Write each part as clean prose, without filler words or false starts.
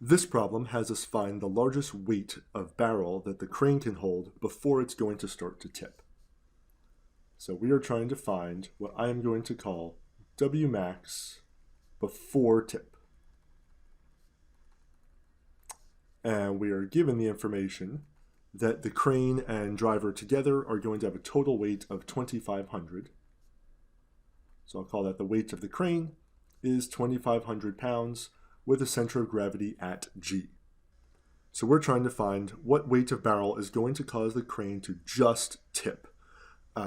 This problem has us find the largest weight of barrel that the crane can hold before it's going to start to tip. So we are trying to find what I am going to call W max before tip. And we are given the information that the crane and driver together are going to have a total weight of 2,500. So I'll call that the weight of the crane is 2,500 pounds with a center of gravity at G. So we're trying to find what weight of barrel is going to cause the crane to just tip.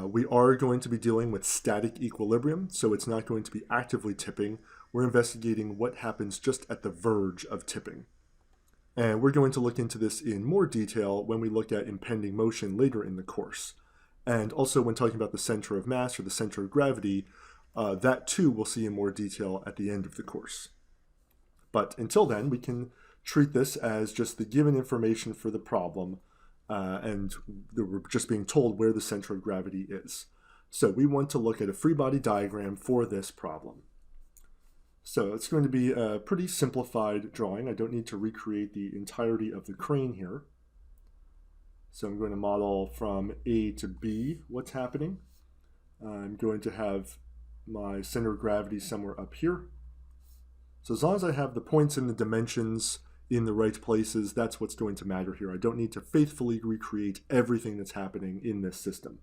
We are going to be dealing with static equilibrium, so it's not going to be actively tipping. We're investigating what happens just at the verge of tipping. And we're going to look into this in more detail when we look at impending motion later in the course. And also when talking about the center of mass or the center of gravity, that too we'll see in more detail at the end of the course. But until then, we can treat this as just the given information for the problem, and we're just being told where the center of gravity is. So we want to look at a free body diagram for this problem. So it's going to be a pretty simplified drawing. I don't need to recreate the entirety of the crane here. So I'm going to model from A to B what's happening. I'm going to have my center of gravity somewhere up here. So as long as I have the points and the dimensions in the right places, that's what's going to matter here. I don't need to faithfully recreate everything that's happening in this system.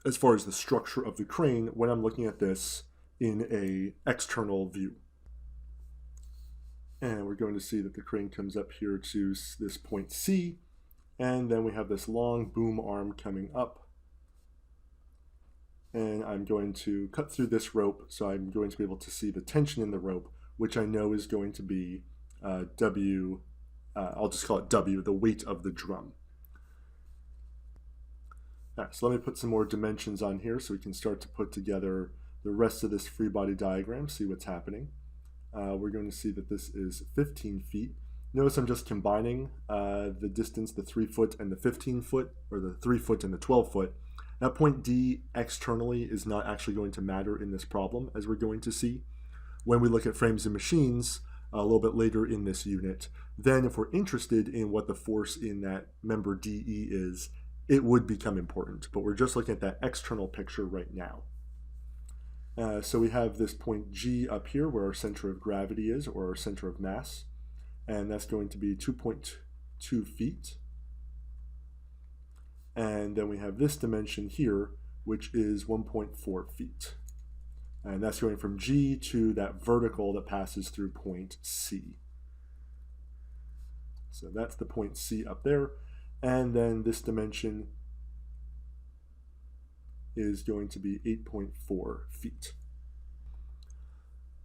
As far as the structure of the crane, when I'm looking at this in an external view. And we're going to see that the crane comes up here to this point C, and then we have this long boom arm coming up. And I'm going to cut through this rope, so I'm going to be able to see the tension in the rope, which I know is going to be W, I'll just call it W, the weight of the drum. Right, so let me put some more dimensions on here so we can start to put together the rest of this free body diagram, see what's happening. We're going to see that this is 15 feet. Notice I'm just combining the distance, the 3 foot and the 15 foot, or the 3 foot and the 12 foot. That point D externally is not actually going to matter in this problem, as we're going to see. When we look at frames and machines a little bit later in this unit, then if we're interested in what the force in that member DE is, it would become important. But we're just looking at that external picture right now. So we have this point G up here where our center of gravity is, or our center of mass, and that's going to be 2.2 feet. And then we have this dimension here, which is 1.4 feet. And that's going from G to that vertical that passes through point C. So that's the point C up there. And then this dimension is going to be 8.4 feet.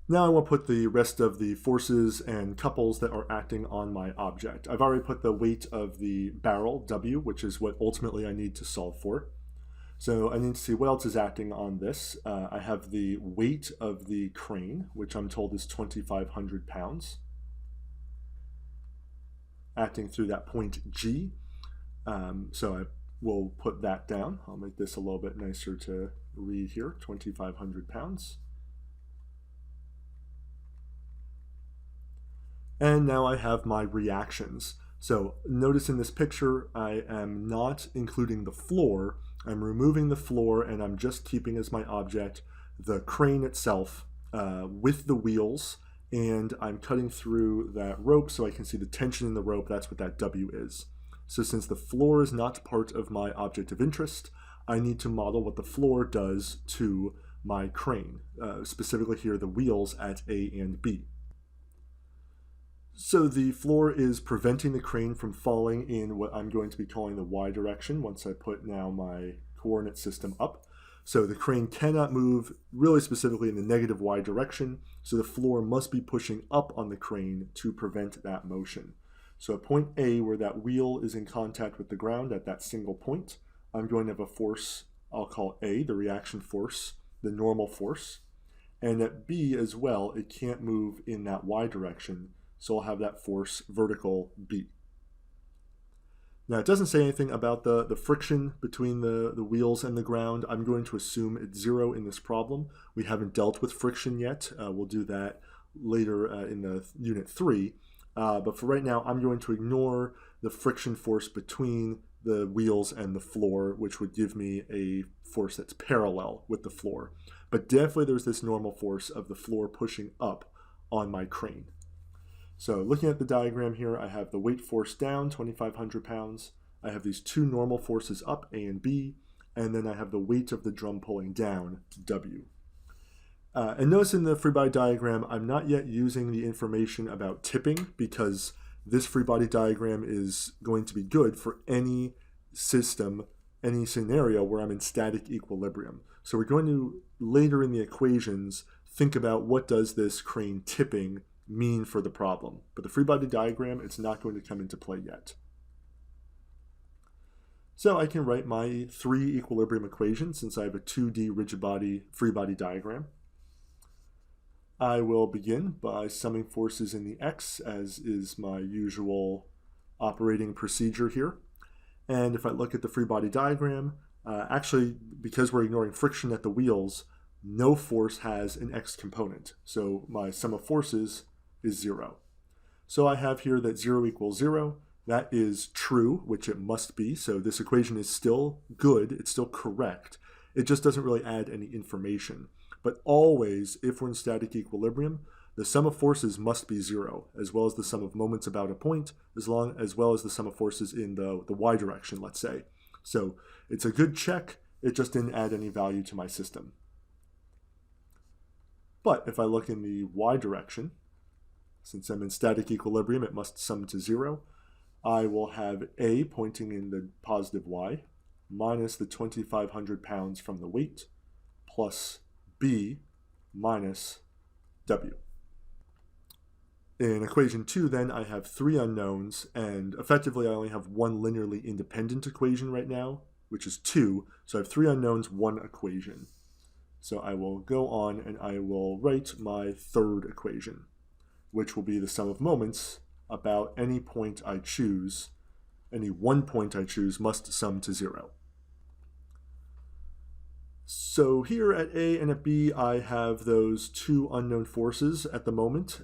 Now I will put the rest of the forces and couples that are acting on my object. I've already put the weight of the barrel, W, which is what ultimately I need to solve for. So I need to see what else is acting on this. I have the weight of the crane, which I'm told is 2,500 pounds, acting through that point G. So I will put that down. I'll make this a little bit nicer to read here, 2,500 pounds. And now I have my reactions. So notice in this picture, I am not including the floor. I'm removing the floor and I'm just keeping as my object the crane itself with the wheels, and I'm cutting through that rope so I can see the tension in the rope. That's what that W is. So since the floor is not part of my object of interest, I need to model what the floor does to my crane, specifically here the wheels at A and B. So the floor is preventing the crane from falling in what I'm going to be calling the Y direction once I put now my coordinate system up. So the crane cannot move really specifically in the negative Y direction, so the floor must be pushing up on the crane to prevent that motion. So at point A, where that wheel is in contact with the ground at that single point, I'm going to have a force I'll call A, the reaction force, the normal force. And at B as well, it can't move in that Y direction, so I'll have that force vertical B. Now it doesn't say anything about the friction between the wheels and the ground. I'm going to assume it's 0 in this problem. We haven't dealt with friction yet. We'll do that later in the unit 3. But for right now, I'm going to ignore the friction force between the wheels and the floor, which would give me a force that's parallel with the floor. But definitely there's this normal force of the floor pushing up on my crane. So looking at the diagram here, I have the weight force down, 2,500 pounds. I have these two normal forces up, A and B, and then I have the weight of the drum pulling down, W. And notice in the free body diagram, I'm not yet using the information about tipping because this free body diagram is going to be good for any system, any scenario where I'm in static equilibrium. So we're going to, later in the equations, think about what does this crane tipping mean for the problem. But the free body diagram, it's not going to come into play yet. So I can write my three equilibrium equations since I have a 2D rigid body free body diagram. I will begin by summing forces in the X, as is my usual operating procedure here. And if I look at the free body diagram, actually, because we're ignoring friction at the wheels, no force has an X component. So my sum of forces is 0. So I have here that 0 equals 0. That is true, which it must be. So this equation is still good. It's still correct. It just doesn't really add any information. But always, if we're in static equilibrium, the sum of forces must be 0, as well as the sum of moments about a point, as well as the sum of forces in the y direction, let's say. So it's a good check. It just didn't add any value to my system. But if I look in the y direction, since I'm in static equilibrium, it must sum to 0. I will have A pointing in the positive y, minus the 2,500 pounds from the weight, plus B minus W. In equation 2, then, I have three unknowns, and effectively I only have one linearly independent equation right now, which is 2. So I have three unknowns, one equation. So I will go on and I will write my third equation, which will be the sum of moments about any point I choose. Any one point I choose must sum to 0. So here at A and at B, I have those two unknown forces at the moment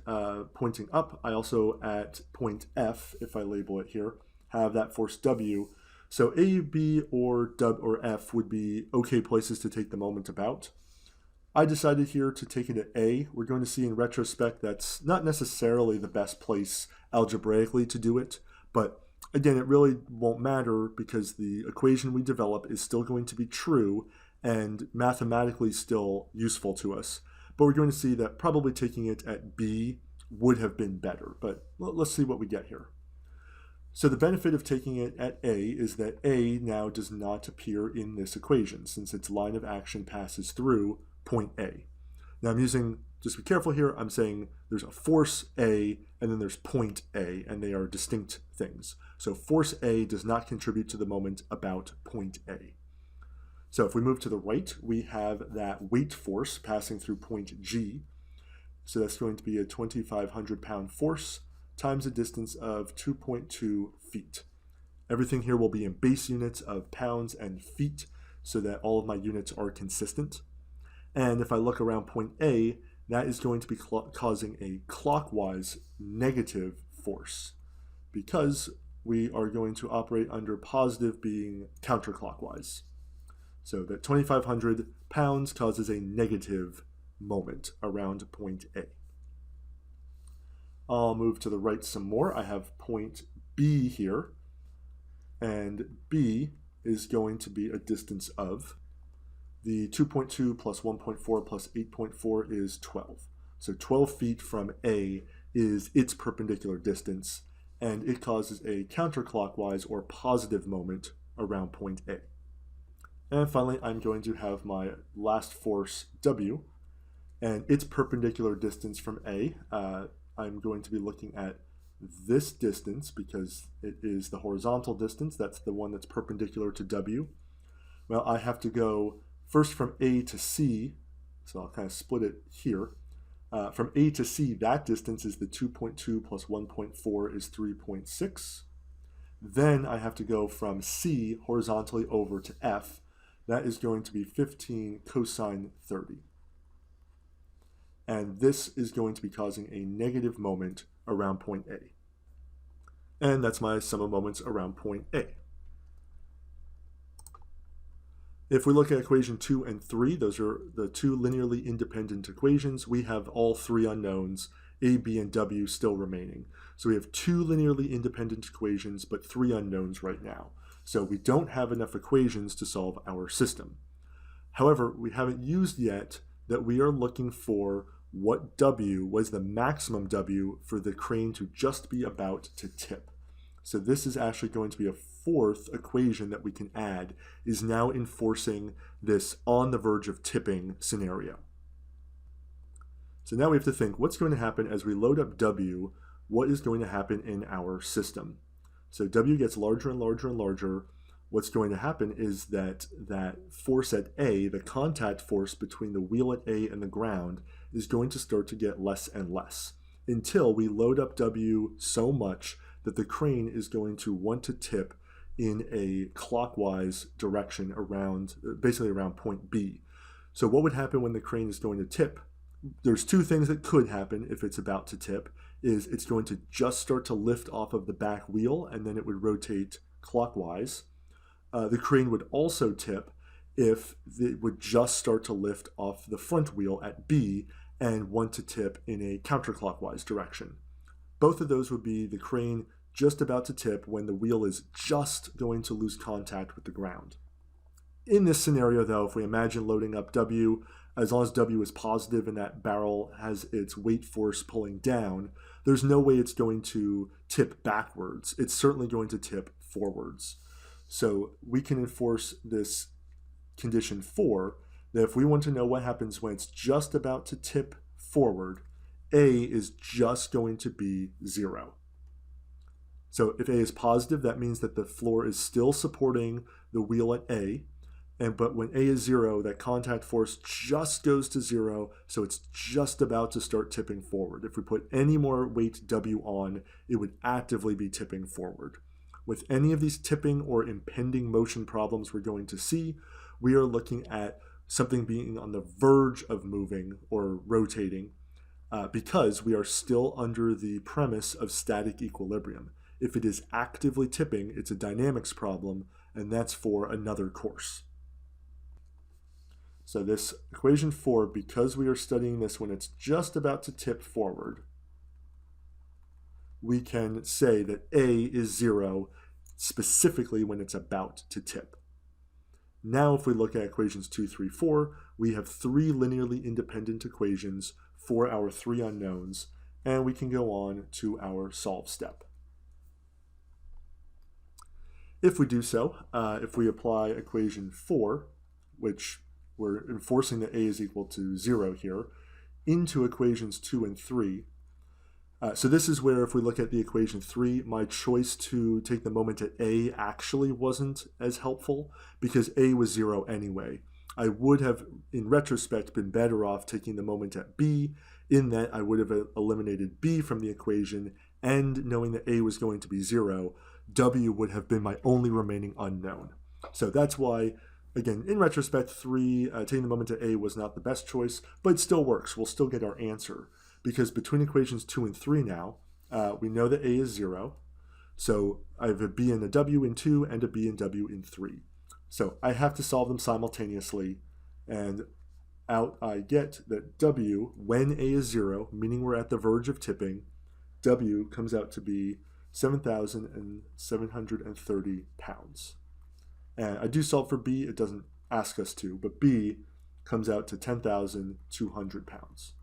pointing up. I also at point F, if I label it here, have that force W. So A, B, or F would be okay places to take the moment about. I decided here to take it at A. We're going to see in retrospect that's not necessarily the best place algebraically to do it, but again, it really won't matter because the equation we develop is still going to be true and mathematically still useful to us. But we're going to see that probably taking it at B would have been better, but let's see what we get here. So the benefit of taking it at A is that A now does not appear in this equation since its line of action passes through point A. Now I'm using, just be careful here, I'm saying there's a force A and then there's point A, and they are distinct things. So force A does not contribute to the moment about point A. So if we move to the right, we have that weight force passing through point G. So that's going to be a 2,500 pound force times a distance of 2.2 feet. Everything here will be in base units of pounds and feet so that all of my units are consistent. And if I look around point A, that is going to be causing a clockwise negative force because we are going to operate under positive being counterclockwise. So that 2,500 pounds causes a negative moment around point A. I'll move to the right some more. I have point B here, and B is going to be a distance of the 2.2 plus 1.4 plus 8.4 is 12. So 12 feet from A is its perpendicular distance, and it causes a counterclockwise or positive moment around point A. And finally, I'm going to have my last force W, and its perpendicular distance from A. I'm going to be looking at this distance because it is the horizontal distance. That's the one that's perpendicular to W. Well, I have to go first from A to C, so I'll kind of split it here. From A to C, that distance is the 2.2 plus 1.4 is 3.6. Then I have to go from C horizontally over to F. That is going to be 15 cosine 30. And this is going to be causing a negative moment around point A. and that's my sum of moments around point A. If we look at equation 2 and 3, those are the two linearly independent equations. We have all three unknowns, A, B, and W, still remaining. So we have two linearly independent equations, but three unknowns right now. So we don't have enough equations to solve our system. However, we haven't used yet that we are looking for what W was the maximum W for the crane to just be about to tip. So this is actually going to be a fourth equation that we can add, is now enforcing this on the verge of tipping scenario. So now we have to think, what's going to happen as we load up W? What is going to happen in our system? So W gets larger and larger and larger. What's going to happen is that force at A, the contact force between the wheel at A and the ground, is going to start to get less and less until we load up W so much that the crane is going to want to tip in a clockwise direction around, basically around point B. So what would happen when the crane is going to tip? There's two things that could happen if it's about to tip, is it's going to just start to lift off of the back wheel and then it would rotate clockwise. The crane would also tip if it would just start to lift off the front wheel at B and want to tip in a counterclockwise direction. Both of those would be the crane just about to tip when the wheel is just going to lose contact with the ground. In this scenario, though, if we imagine loading up W, as long as W is positive and that barrel has its weight force pulling down, there's no way it's going to tip backwards. It's certainly going to tip forwards. So we can enforce this condition 4, that if we want to know what happens when it's just about to tip forward, A is just going to be 0. So if A is positive, that means that the floor is still supporting the wheel at A, but when A is 0, that contact force just goes to 0, so it's just about to start tipping forward. If we put any more weight W on, it would actively be tipping forward. With any of these tipping or impending motion problems we're going to see, we are looking at something being on the verge of moving or rotating because we are still under the premise of static equilibrium. If it is actively tipping, it's a dynamics problem, and that's for another course. So this equation 4, because we are studying this when it's just about to tip forward, we can say that A is 0 specifically when it's about to tip. Now if we look at equations 2, 3, 4, we have three linearly independent equations for our three unknowns, and we can go on to our solve step. If we do so, if we apply equation 4, which we're enforcing that A is equal to 0 here, into equations 2 and 3, so this is where if we look at the equation 3, my choice to take the moment at A actually wasn't as helpful because A was 0 anyway. I would have, in retrospect, been better off taking the moment at B, in that I would have eliminated B from the equation, and knowing that A was going to be 0, W would have been my only remaining unknown. So that's why, again, in retrospect, taking the moment at A was not the best choice, but it still works. We'll still get our answer. Because between equations 2 and 3 now, we know that A is 0. So I have a B and a W in 2 and a B and W in 3. So I have to solve them simultaneously. And out I get that W, when A is 0, meaning we're at the verge of tipping, W comes out to be 7,730 pounds. And I do solve for B. It doesn't ask us to, but B comes out to 10,200 pounds.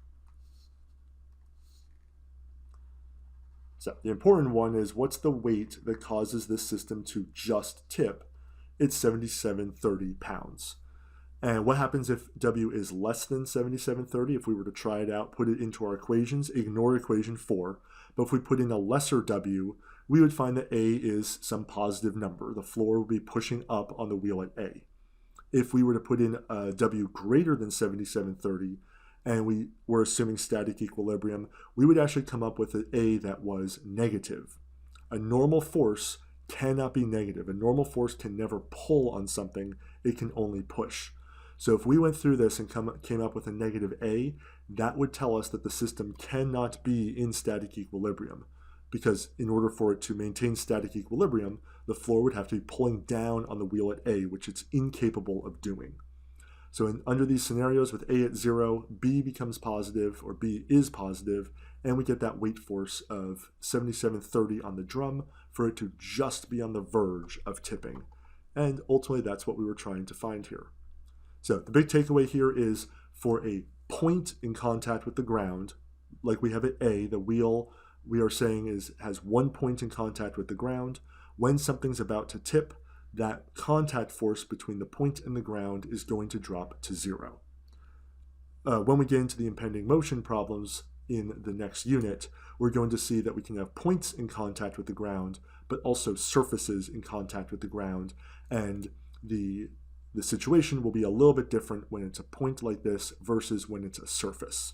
So the important one is, what's the weight that causes this system to just tip? It's 7,730 pounds. And what happens if W is less than 7,730? If we were to try it out, put it into our equations, ignore equation 4. But if we put in a lesser W, we would find that A is some positive number. The floor would be pushing up on the wheel at A. If we were to put in a W greater than 7,730, and we were assuming static equilibrium, we would actually come up with an A that was negative. A normal force cannot be negative. A normal force can never pull on something, it can only push. So if we went through this and came up with a negative A, that would tell us that the system cannot be in static equilibrium. because in order for it to maintain static equilibrium, the floor would have to be pulling down on the wheel at A, which it's incapable of doing. So under these scenarios with A at 0, B becomes positive, or B is positive, and we get that weight force of 7730 on the drum for it to just be on the verge of tipping. And ultimately, that's what we were trying to find here. So the big takeaway here is for a point in contact with the ground, like we have at A, the wheel we are saying has 1 point in contact with the ground. When something's about to tip, that contact force between the point and the ground is going to drop to 0. When we get into the impending motion problems in the next unit, we're going to see that we can have points in contact with the ground, but also surfaces in contact with the ground. And the situation will be a little bit different when it's a point like this versus when it's a surface.